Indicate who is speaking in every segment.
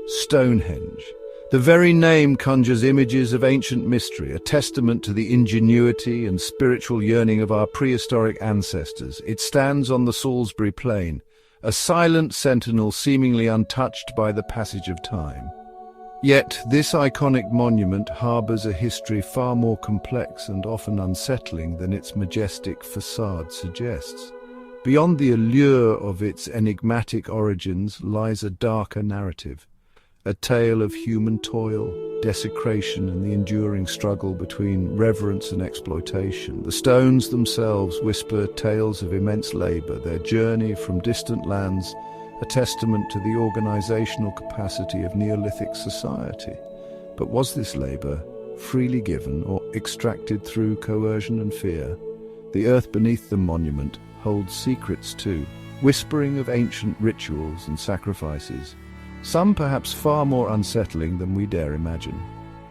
Speaker 1: Stonehenge. The very name conjures images of ancient mystery, a testament to the ingenuity and spiritual yearning of our prehistoric ancestors. It stands on the Salisbury Plain, a silent sentinel seemingly untouched by the passage of time. Yet this iconic monument harbors a history far more complex and often unsettling than its majestic facade suggests. Beyond the allure of its enigmatic origins lies a darker narrative, a tale of human toil, desecration, and the enduring struggle between reverence and exploitation. The stones themselves whisper tales of immense labor, their journey from distant lands a testament to the organizational capacity of Neolithic society. But was this labor freely given or extracted through coercion and fear? The earth beneath the monument holds secrets too, whispering of ancient rituals and sacrifices, some perhaps far more unsettling than we dare imagine.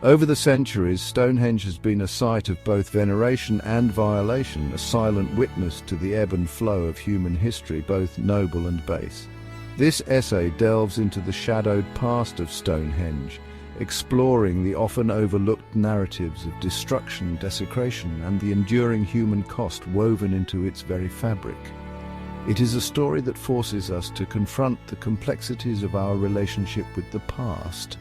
Speaker 1: Over the centuries, Stonehenge has been a site of both veneration and violation, a silent witness to the ebb and flow of human history, both noble and base. This essay delves into the shadowed past of Stonehenge, exploring the often overlooked narratives of destruction, desecration, and the enduring human cost woven into its very fabric. It is a story that forces us to confront the complexities of our relationship with the past,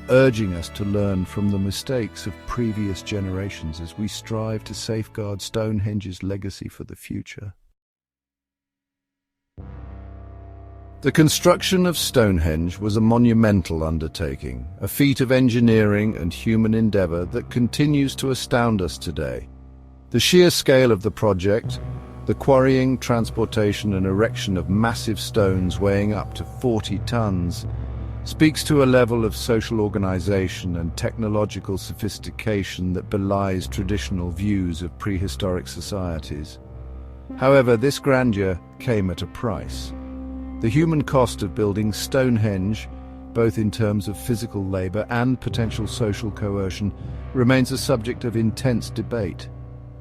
Speaker 1: urging us to learn from the mistakes of previous generations as we strive to safeguard Stonehenge's legacy for the future. The construction of Stonehenge was a monumental undertaking, a feat of engineering and human endeavor that continues to astound us today. The sheer scale of the project, the quarrying, transportation and erection of massive stones weighing up to 40 tons, speaks to a level of social organization and technological sophistication that belies traditional views of prehistoric societies. However, this grandeur came at a price. The human cost of building Stonehenge, both in terms of physical labor and potential social coercion, remains a subject of intense debate.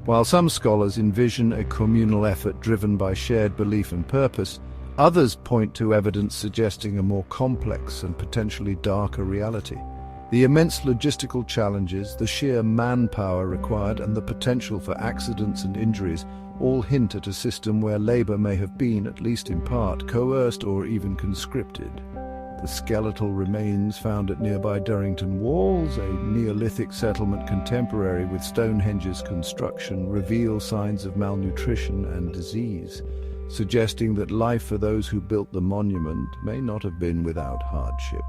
Speaker 1: While some scholars envision a communal effort driven by shared belief and purpose, others point to evidence suggesting a more complex and potentially darker reality. The immense logistical challenges, the sheer manpower required, and the potential for accidents and injuries all hint at a system where labor may have been, at least in part, coerced or even conscripted. The skeletal remains found at nearby Durrington Walls, a Neolithic settlement contemporary with Stonehenge's construction, reveal signs of malnutrition and disease, suggesting that life for those who built the monument may not have been without hardship.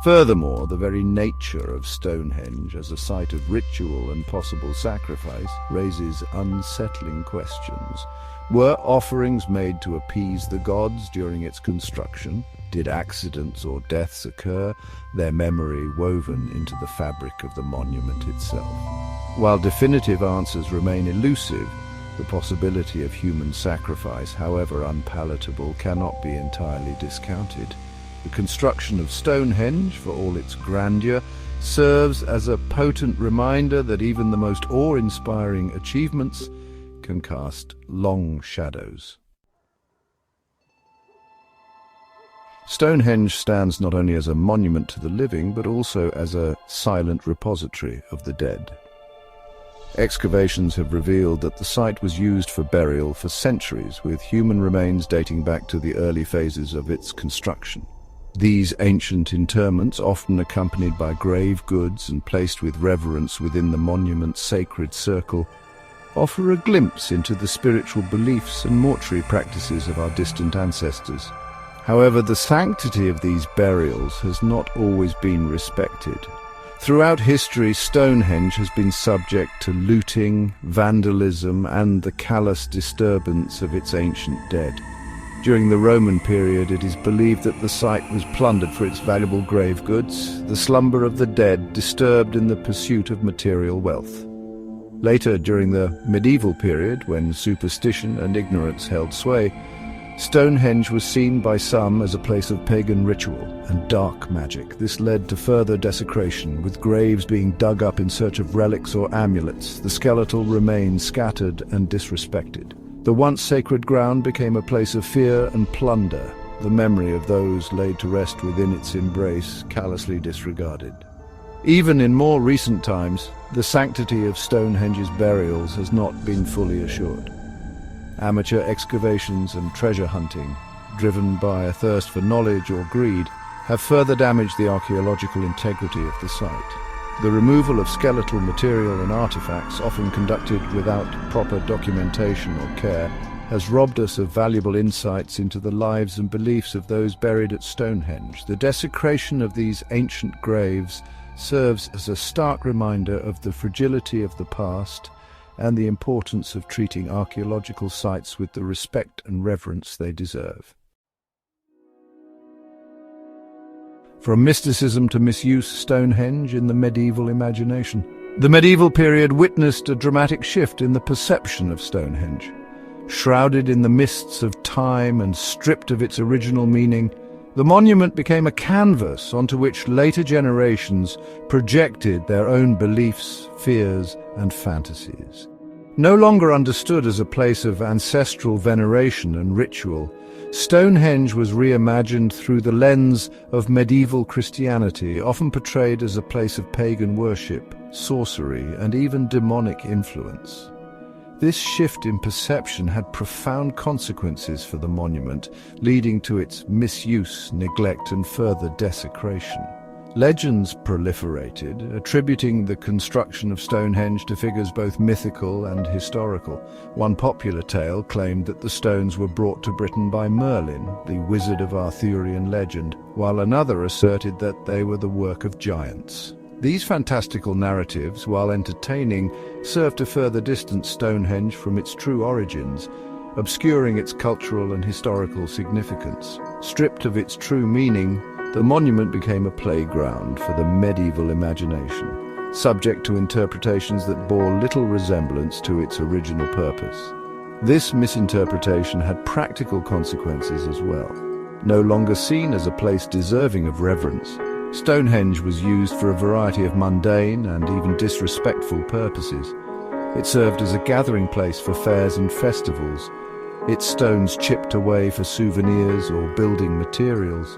Speaker 1: Furthermore, the very nature of Stonehenge as a site of ritual and possible sacrifice raises unsettling questions. Were offerings made to appease the gods during its construction? Did accidents or deaths occur, their memory woven into the fabric of the monument itself? While definitive answers remain elusive, the possibility of human sacrifice, however unpalatable, cannot be entirely discounted. The construction of Stonehenge, for all its grandeur, serves as a potent reminder that even the most awe-inspiring achievements can cast long shadows. Stonehenge stands not only as a monument to the living, but also as a silent repository of the dead. Excavations have revealed that the site was used for burial for centuries, with human remains dating back to the early phases of its construction. These ancient interments, often accompanied by grave goods and placed with reverence within the monument's sacred circle, offer a glimpse into the spiritual beliefs and mortuary practices of our distant ancestors. However, the sanctity of these burials has not always been respected. Throughout history, Stonehenge has been subject to looting, vandalism, and the callous disturbance of its ancient dead. During the Roman period, it is believed that the site was plundered for its valuable grave goods, the slumber of the dead disturbed in the pursuit of material wealth. Later, during the medieval period, when superstition and ignorance held sway, Stonehenge was seen by some as a place of pagan ritual and dark magic. This led to further desecration, with graves being dug up in search of relics or amulets, the skeletal remains scattered and disrespected. The once sacred ground became a place of fear and plunder, the memory of those laid to rest within its embrace callously disregarded. Even in more recent times, the sanctity of Stonehenge's burials has not been fully assured. Amateur excavations and treasure hunting, driven by a thirst for knowledge or greed, have further damaged the archaeological integrity of the site. The removal of skeletal material and artifacts, often conducted without proper documentation or care, has robbed us of valuable insights into the lives and beliefs of those buried at Stonehenge. The desecration of these ancient graves serves as a stark reminder of the fragility of the past and the importance of treating archaeological sites with the respect and reverence they deserve. From mysticism to misuse, Stonehenge in the medieval imagination. The medieval period witnessed a dramatic shift in the perception of Stonehenge. Shrouded in the mists of time and stripped of its original meaning, the monument became a canvas onto which later generations projected their own beliefs, fears, and fantasies. No longer understood as a place of ancestral veneration and ritual, Stonehenge was reimagined through the lens of medieval Christianity, often portrayed as a place of pagan worship, sorcery, and even demonic influence. This shift in perception had profound consequences for the monument, leading to its misuse, neglect, and further desecration. Legends proliferated, attributing the construction of Stonehenge to figures both mythical and historical. One popular tale claimed that the stones were brought to Britain by Merlin, the wizard of Arthurian legend, while another asserted that they were the work of giants. These fantastical narratives, while entertaining, served to further distance Stonehenge from its true origins, obscuring its cultural and historical significance. Stripped of its true meaning, the monument became a playground for the medieval imagination, subject to interpretations that bore little resemblance to its original purpose. This misinterpretation had practical consequences as well. No longer seen as a place deserving of reverence, Stonehenge was used for a variety of mundane and even disrespectful purposes. It served as a gathering place for fairs and festivals, its stones chipped away for souvenirs or building materials.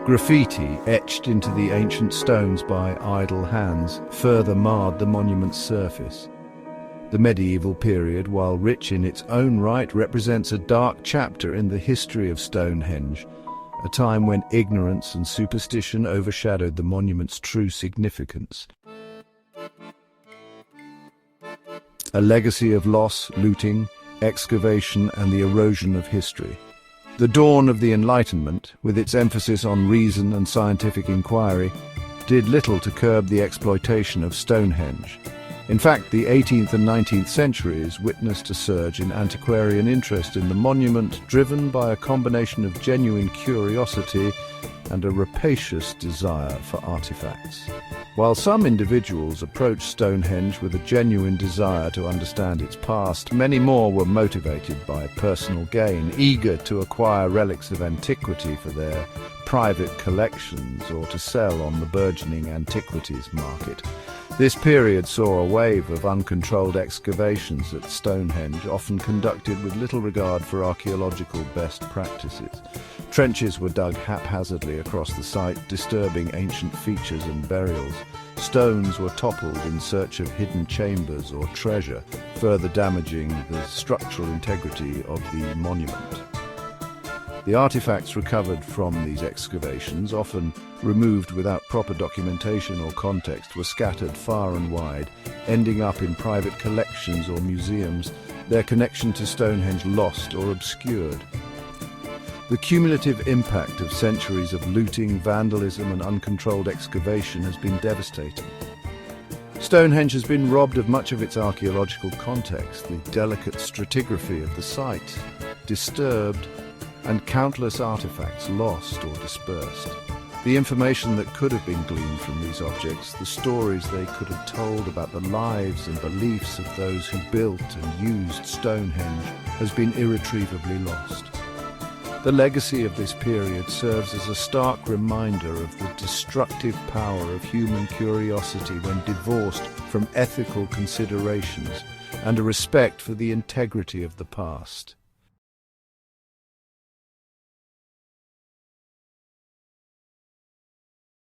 Speaker 1: Graffiti etched into the ancient stones by idle hands further marred the monument's surface. The medieval period, while rich in its own right, represents a dark chapter in the history of Stonehenge, a time when ignorance and superstition overshadowed the monument's true significance. A legacy of loss, looting, excavation, and the erosion of history. The dawn of the Enlightenment, with its emphasis on reason and scientific inquiry, did little to curb the exploitation of Stonehenge. In fact, the 18th and 19th centuries witnessed a surge in antiquarian interest in the monument, driven by a combination of genuine curiosity and a rapacious desire for artifacts. While some individuals approached Stonehenge with a genuine desire to understand its past, many more were motivated by personal gain, eager to acquire relics of antiquity for their private collections or to sell on the burgeoning antiquities market. This period saw a wave of uncontrolled excavations at Stonehenge, often conducted with little regard for archaeological best practices. Trenches were dug haphazardly across the site, disturbing ancient features and burials. Stones were toppled in search of hidden chambers or treasure, further damaging the structural integrity of the monument. The artifacts recovered from these excavations, often removed without proper documentation or context, were scattered far and wide, ending up in private collections or museums, their connection to Stonehenge lost or obscured. The cumulative impact of centuries of looting, vandalism, and uncontrolled excavation has been devastating. Stonehenge has been robbed of much of its archaeological context, the delicate stratigraphy of the site disturbed, and countless artifacts lost or dispersed. The information that could have been gleaned from these objects, the stories they could have told about the lives and beliefs of those who built and used Stonehenge, has been irretrievably lost. The legacy of this period serves as a stark reminder of the destructive power of human curiosity when divorced from ethical considerations and a respect for the integrity of the past.